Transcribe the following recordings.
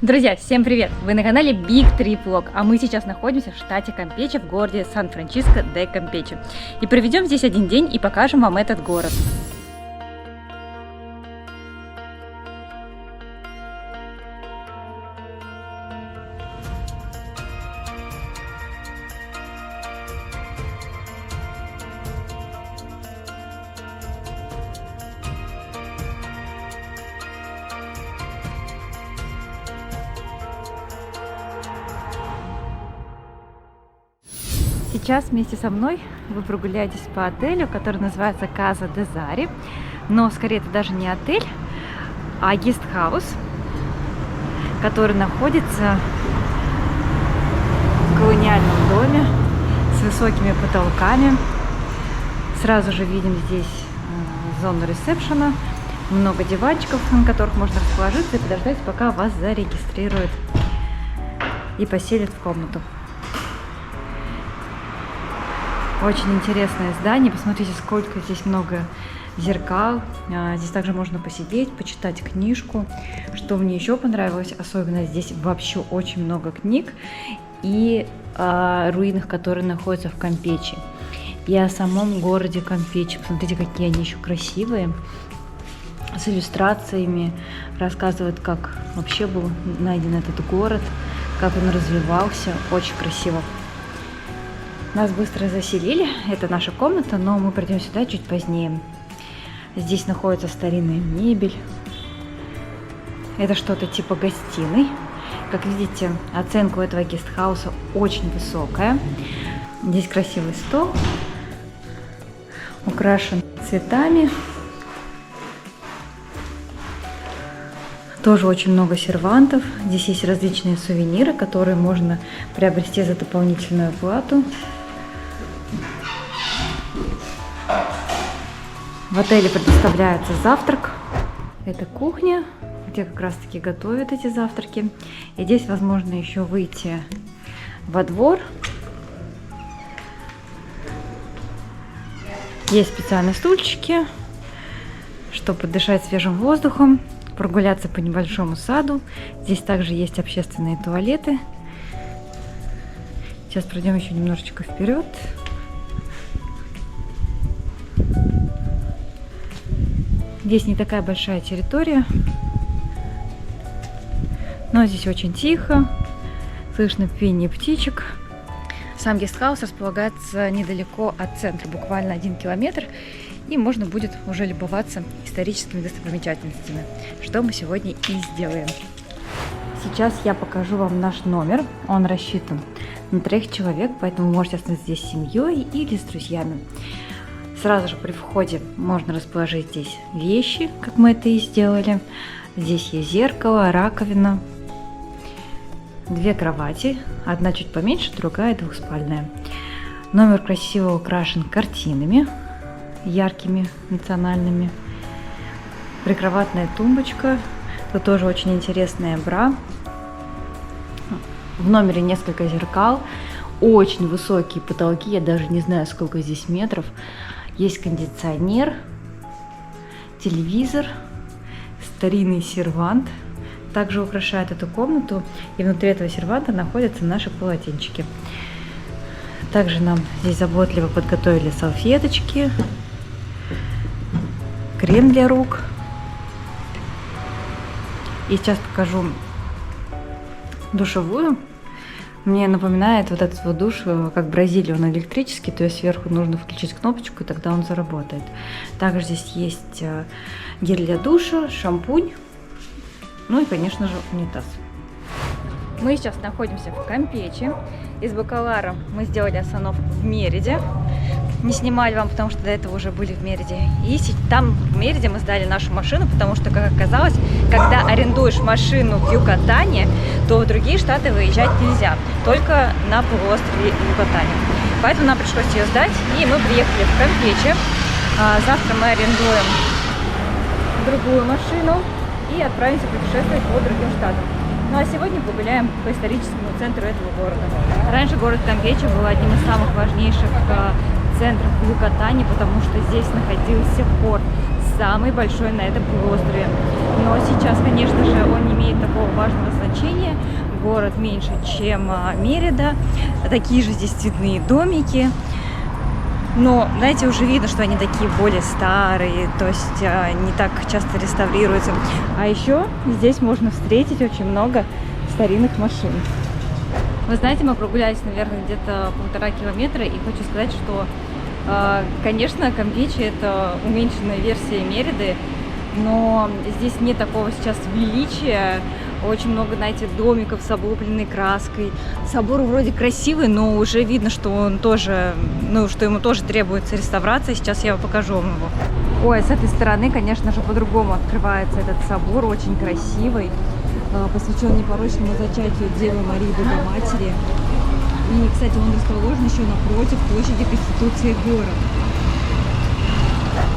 Друзья, всем привет! Вы на канале Big Trip Vlog, а мы сейчас находимся в штате Кампече, в городе Сан-Франциско де Кампече. И проведем здесь один день и покажем вам этот город. Сейчас вместе со мной вы прогуляетесь по отелю, который называется Каза де Зари. Но скорее это даже не отель, а гестхаус, который находится в колониальном доме с высокими потолками. Сразу же видим здесь зону ресепшена, много диванчиков, на которых можно расположиться и подождать, пока вас зарегистрируют и поселят в комнату. Очень интересное здание. Посмотрите, сколько здесь много зеркал. Здесь также можно посидеть, почитать книжку. Что мне еще понравилось, особенно здесь вообще очень много книг и руинах, которые находятся в Кампече. И о самом городе Кампече. Посмотрите, какие они еще красивые. С иллюстрациями. Рассказывают, как вообще был найден этот город, как он развивался. Очень красиво. Нас быстро заселили, это наша комната, но мы придем сюда чуть позднее. Здесь находится старинная мебель. Это что-то типа гостиной. Как видите, оценка у этого гестхауса очень высокая. Здесь красивый стол, украшен цветами. Тоже очень много сервантов. Здесь есть различные сувениры, которые можно приобрести за дополнительную плату. В отеле предоставляется завтрак. Это кухня, где как раз таки готовят эти завтраки. И здесь возможно еще выйти во двор. Есть специальные стульчики, чтобы подышать свежим воздухом, прогуляться по небольшому саду. Здесь также есть общественные туалеты. Сейчас пройдем еще немножечко вперед. Здесь не такая большая территория, но здесь очень тихо, слышно пение птичек. Сам гестхаус располагается недалеко от центра, буквально 1 километр, и можно будет уже любоваться историческими достопримечательностями, что мы сегодня и сделаем. Сейчас я покажу вам наш номер, он рассчитан на 3 человек, поэтому вы можете остаться здесь с семьей или с друзьями. Сразу же при входе можно расположить здесь вещи, как мы это и сделали. Здесь есть зеркало, раковина, 2 кровати, одна чуть поменьше, другая двухспальная. Номер красиво украшен картинами, яркими, национальными. Прикроватная тумбочка, тут тоже очень интересная бра. В номере несколько зеркал, очень высокие потолки, я даже не знаю, сколько здесь метров. Есть кондиционер, телевизор, старинный сервант. Также украшает эту комнату. И внутри этого серванта находятся наши полотенчики. Также нам здесь заботливо подготовили салфеточки, крем для рук. И сейчас покажу душевую. Мне напоминает вот этот вот душ, как Бразилия, он электрический, то есть сверху нужно включить кнопочку, и тогда он заработает. Также здесь есть гель для душа, шампунь, ну и, конечно же, унитаз. Мы сейчас находимся в Кампече. Из Бакалара мы сделали остановку в Мериде. Не снимали вам, потому что до этого уже были в Мериде. И там в Мериде мы сдали нашу машину, потому что, как оказалось, когда арендуешь машину в Юкатане, то в другие штаты выезжать нельзя, только на полуострове Юкатане. Поэтому нам пришлось ее сдать, и мы приехали в Кампече. Завтра мы арендуем другую машину и отправимся путешествовать по другим штатам. Ну а сегодня погуляем по историческому центру этого города. Раньше город Кампече был одним из самых важнейших центров в Юкатане, потому что здесь находился порт самый большой на этом полуострове. Но сейчас, конечно же, он не имеет такого важного значения. Город меньше, чем Мерида. Такие же здесь цветные домики. Но, знаете, уже видно, что они такие более старые, то есть не так часто реставрируются. А еще здесь можно встретить очень много старинных машин. Вы знаете, мы прогулялись, наверное, где-то 1,5 километра, и хочу сказать, что, конечно, Кампече — это уменьшенная версия Мериды, но здесь нет такого сейчас величия. Очень много, знаете, домиков с облупленной краской. Собор вроде красивый, но уже видно, что он тоже, что ему тоже требуется реставрация. Сейчас я покажу вам его. Ой, с этой стороны, конечно же, по-другому открывается этот собор, очень красивый, посвящен непорочному зачатию Девы Марии Богоматери. И, кстати, он расположен еще напротив площади Конституции города.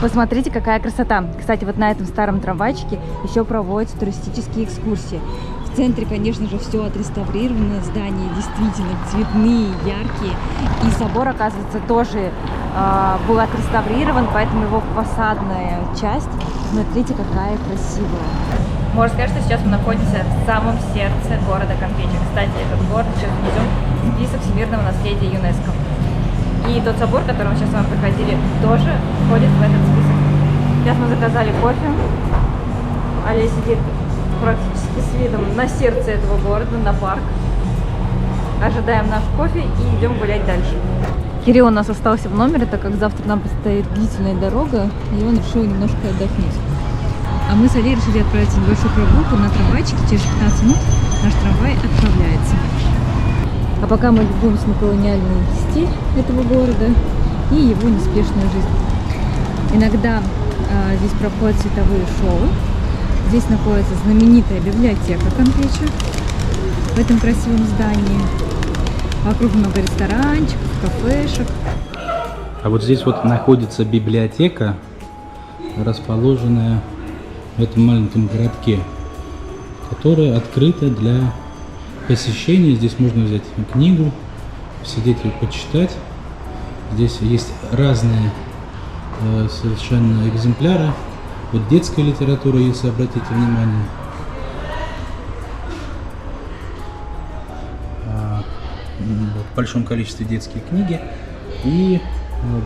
Посмотрите, какая красота. Кстати, вот на этом старом трамвайчике еще проводятся туристические экскурсии. В центре, конечно же, все отреставрировано. Здания действительно цветные, яркие. И собор, оказывается, тоже был отреставрирован, поэтому его фасадная часть, смотрите, какая красивая. Можно сказать, что сейчас мы находимся в самом сердце города Кампече. Кстати, этот город сейчас внесен в список всемирного наследия ЮНЕСКО. И тот собор, который мы сейчас с вами проходили, тоже входит в этот список. Сейчас мы заказали кофе. Аля сидит практически с видом на сердце этого города, на парк. Ожидаем наш кофе и идем гулять дальше. Кирилл у нас остался в номере, так как завтра нам предстоит длительная дорога, и он решил немножко отдохнуть. А мы с Алей решили отправиться в небольшую прогулку на трамвайчике. Через 15 минут наш трамвай отправляется. А пока мы любуемся на колониальный стиль этого города и его неспешную жизнь. Иногда здесь проходят световые шоу. Здесь находится знаменитая библиотека Кампече в этом красивом здании. Вокруг много ресторанчиков, кафешек. А вот здесь вот находится библиотека, расположенная в этом маленьком городке, которая открыта для посещения. Здесь можно взять книгу, сидеть и почитать. Здесь есть разные совершенно экземпляры. Вот детская литература, если обратите внимание. В большом количестве детские книги и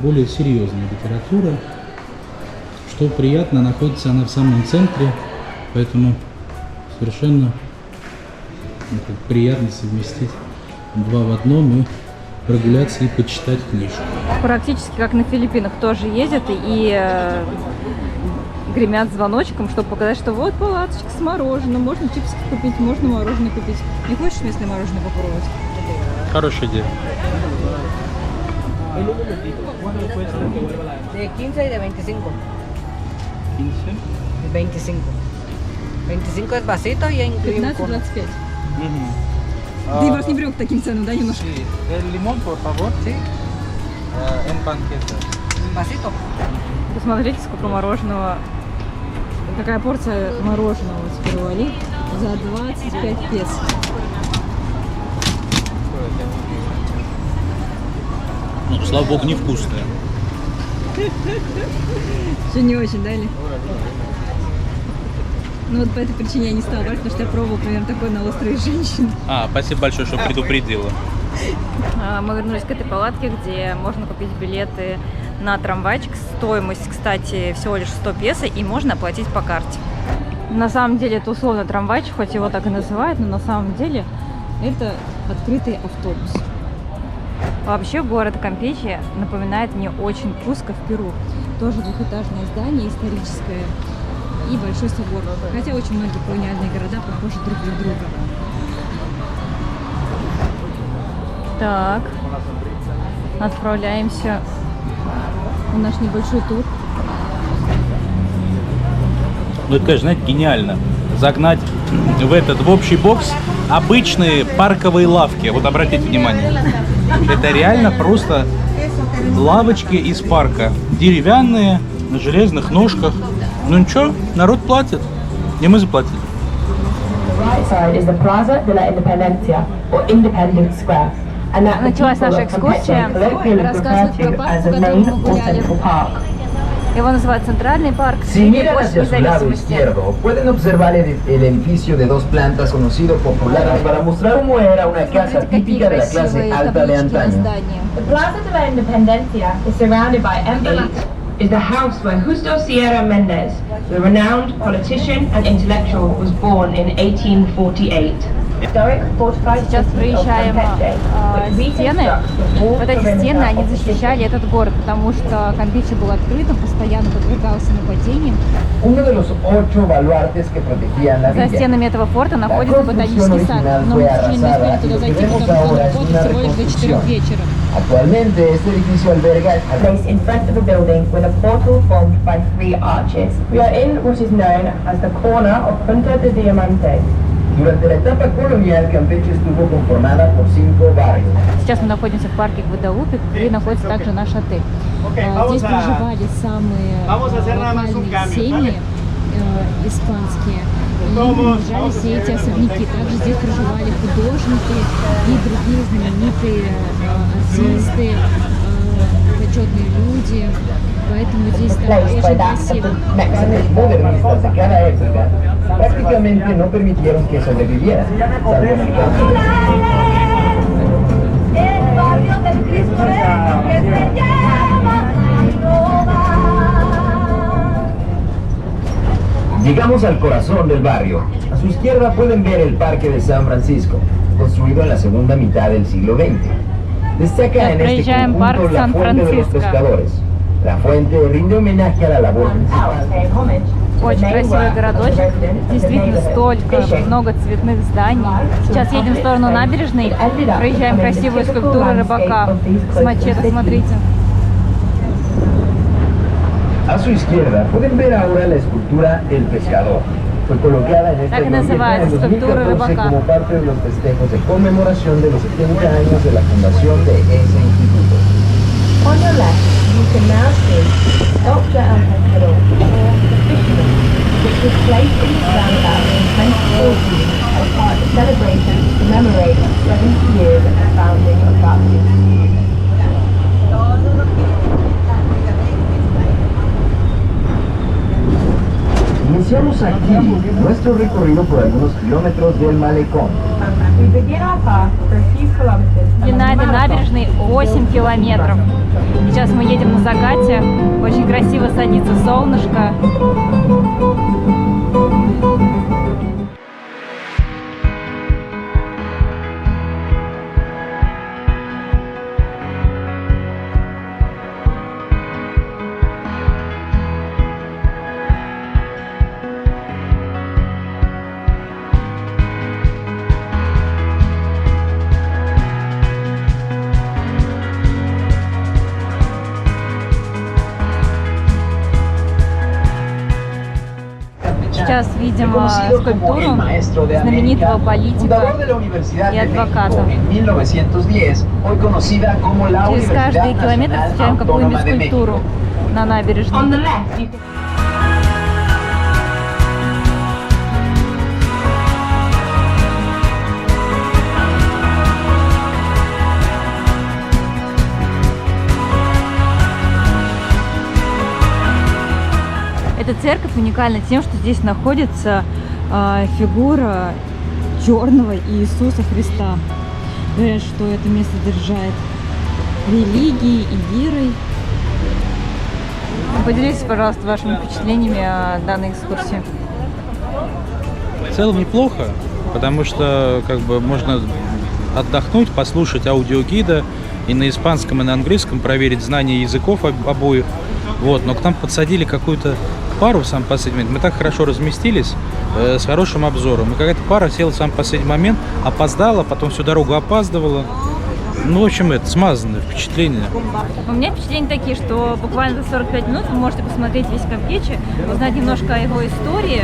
более серьезная литература. Что приятно, находится она в самом центре, поэтому совершенно приятно совместить два в одном и прогуляться и почитать книжку. Практически как на Филиппинах тоже ездят и гремят звоночком, чтобы показать, что вот палаточка с мороженым, можно чипсы купить, можно мороженое купить. Не хочешь местное мороженое попробовать? Хорошая идея. De 15 y de 25. 25. 25 es vasito y incluye un cono. 15-25. Ты просто не привык к таким ценам, да, немножко? Лимон, por favor. Sí. En banqueta. Un vasito. Посмотрите, сколько мороженого. Какая порция мороженого с Перуали за 25 песо. Ну, слава богу, невкусная. Все не очень, да, или? Ну вот по этой причине я не стала брать, потому что я пробовала примерно такой на острые женщины. Спасибо большое, что предупредила. Мы вернулись к этой палатке, где можно купить билеты на трамвайчик. Стоимость, кстати, всего лишь 100 песо, и можно оплатить по карте. На самом деле это условно трамвайчик, хоть его так и называют, но на самом деле это открытый автобус. Вообще город Кампече напоминает мне очень Куско в Перу. Тоже двухэтажное здание, историческое, и большой собор. Хотя очень многие колониальные города похожи друг на друга. Так, отправляемся в наш небольшой тур. Ну это, конечно, знаете, гениально. Загнать в общий бокс обычные парковые лавки. Вот обратите внимание. Это реально просто лавочки из парка. Деревянные, на железных ножках. Ну ничего, народ платит. И мы заплатили. Началась наша экскурсия. Рассказывают про парк, в котором мы гуляли. Его называют Центральный парк. Si miran hacia su lado izquierdo, pueden observar el edificio de 2 plantas conocido popularmente para mostrar cómo era una casa típica de la clase alta de antaño. The Plaza de la Independencia is surrounded by emblems. Is the house where Justo Sierra Mendez, the renowned politician and intellectual, was born in 1848. Сейчас проезжаем стены. Вот эти стены, они защищали этот город, потому что Кампече был открытым, постоянно подвергался нападениям. Uno de los 8 baluartes que protegían la За villa. стенами этого форта находится ботанический сад. Но мы, к сожалению, не успели туда зайти, потому что он работает всего лишь до 4 вечера. Actualmente este edificio alberga Placed in front of a building with a portal formed by 3 arches. We are in what is known as the corner of Punta de Diamante. Durante la etapa colonial, Campeche estuvo conformada por 5 barrios. Сейчас мы находимся в парке Гвадаупе, где находится также наш отель. Здесь проживали самые локальные семьи испанские. И приезжали все эти особняки. Также здесь проживали художники и другие знаменитые артисты, почетные люди. Поэтому здесь там очень красиво. Planes modernistas de cada época prácticamente no permitieron que sobreviviera, salvo en el campo. Llegamos al corazón del barrio. A su izquierda pueden ver el Parque de San Francisco, construido en la segunda mitad del siglo XX. Destaca en este conjunto la Fuente de los Pescadores. La fuente rinde homenaje a la labor principal. Очень красивый городочек. Действительно, столько много цветных зданий. Сейчас едем в сторону набережной. Проезжаем красивую скульптуру рыбака с мачете, смотрите. A su izquierda pueden ver ahora la escultura El Pescador. Fue colocada en esta glorieta en 2014 como parte de los festejos de conmemoración de los 70 años de la fundación de ese instituto. On your left, you can now see Sculpture El Pescador, or the fisherman, which was placed in the roundabout in 2014 as part of the celebration to commemorate 70 years of the founding of Barbados. Iniciamos aquí nuestro recorrido por algunos kilómetros del malecón. We begin our path for a few kilometers. Длина этой набережной 8 километров. Сейчас мы едем на закате. Очень красиво садится солнышко. Сейчас видим скульптуру знаменитого политика и адвоката. Через каждый километр встречаем какую-нибудь скульптуру на набережной. On the left, you can Эта церковь уникальна тем, что здесь находится фигура черного Иисуса Христа. Говорят, что это место дорожает религией и верой. Поделитесь, пожалуйста, вашими впечатлениями о данной экскурсии. В целом неплохо, потому что как бы можно отдохнуть, послушать аудиогида и на испанском, и на английском, проверить знания языков обоих. Вот, но к нам подсадили какую-то пару в самый последний момент. Мы так хорошо разместились с хорошим обзором. И какая-то пара села в самый последний момент, опоздала, потом всю дорогу опаздывала. Ну, в общем, это смазанное впечатление. У меня впечатления такие, что буквально за 45 минут вы можете посмотреть весь Кампече, узнать немножко о его истории,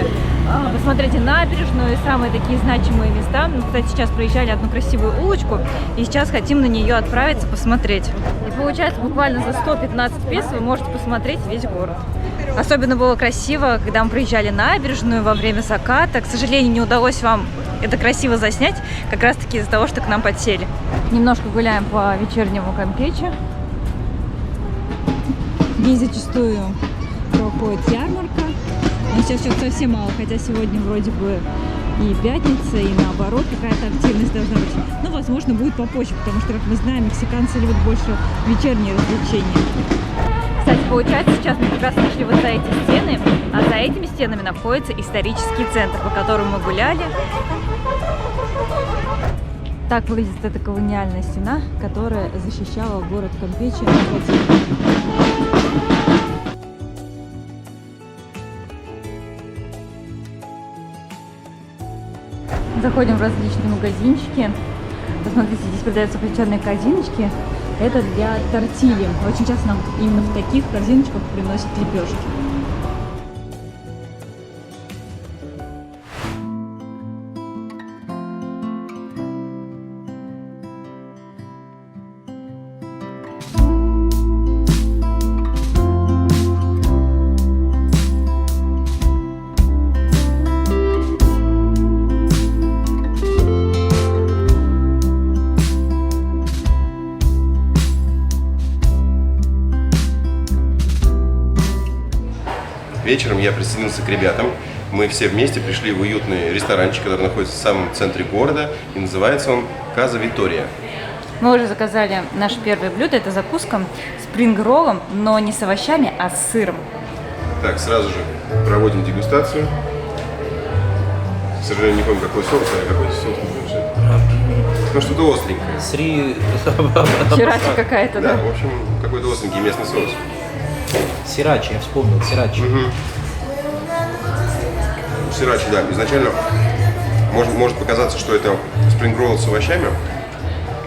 посмотреть и набережную, и самые такие значимые места. Мы, кстати, сейчас проезжали одну красивую улочку, и сейчас хотим на нее отправиться, посмотреть. И получается, буквально за 115 песо вы можете посмотреть весь город. Особенно было красиво, когда мы проезжали набережную во время заката. К сожалению, не удалось вам это красиво заснять, как раз таки из-за того, что к нам подсели. Немножко гуляем по вечернему Кампече. Здесь зачастую проходит ярмарка. Но сейчас что-то совсем мало, хотя сегодня вроде бы и пятница, и наоборот какая-то активность должна быть. Ну, возможно, будет попозже, потому что, как мы знаем, мексиканцы любят больше вечерние развлечения. Кстати, получается, сейчас мы как раз пришли вот за эти стены, а за этими стенами находится исторический центр, по которому мы гуляли. Так выглядит эта колониальная стена, которая защищала город Кампече от противника. Заходим в различные магазинчики. Посмотрите, здесь продаются плетеные корзиночки. Это для тортильи. Очень часто нам именно в таких корзиночках приносят лепешки. Вечером я присоединился к ребятам. Мы все вместе пришли в уютный ресторанчик, который находится в самом центре города. И называется он Каза Витория. Мы уже заказали наше первое блюдо. Это закуска с спринг-роллом, но не с овощами, а с сыром. Так, сразу же проводим дегустацию. К сожалению, не помню, какой соус, а какой соус не помню. Ну, что-то остренькое. Чирачи какая-то, Да, да? в общем, какой-то остренький местный соус. Сирачи, я вспомнил, сирачи. Сирачи, да. Изначально может показаться, что это спрингролл с овощами,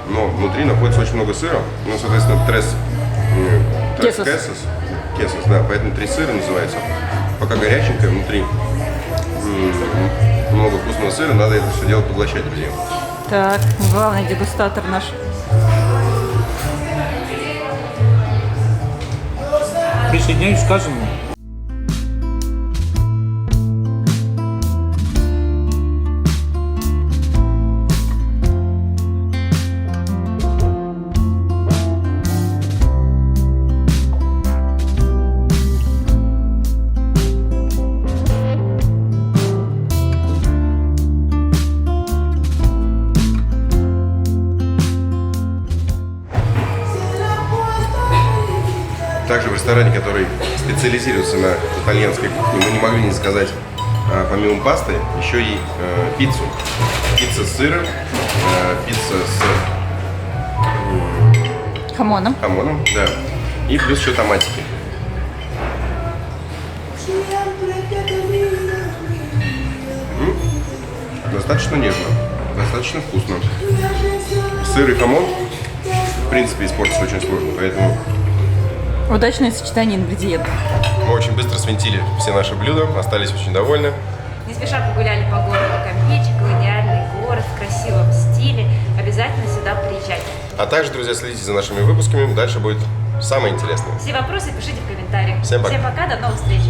но внутри находится очень много сыра. Ну, соответственно, трес кесос, да, поэтому 3 сыра называется. Пока горяченькое, внутри много вкусного сыра, надо это все дело поглощать, друзья. Так, главный дегустатор наш. Присоединяюсь к сказанному. Также в ресторане, который специализируется на итальянской кухне, мы не могли не заказать, помимо пасты, еще и пиццу. Пицца с сыром, пицца с Хамоном. хамоном, да. И плюс еще томатики. Достаточно нежно, достаточно вкусно. Сыр и хамон, в принципе, испортиться очень сложно, поэтому Удачное сочетание ингредиентов. мы очень быстро свинтили все наши блюда, остались очень довольны. Не спеша погуляли по городу Кампече, колониальный город в красивом стиле. Обязательно сюда приезжайте. А также, друзья, следите за нашими выпусками, дальше будет самое интересное. Все вопросы пишите в комментариях. Всем пока. Всем пока, до новых встреч.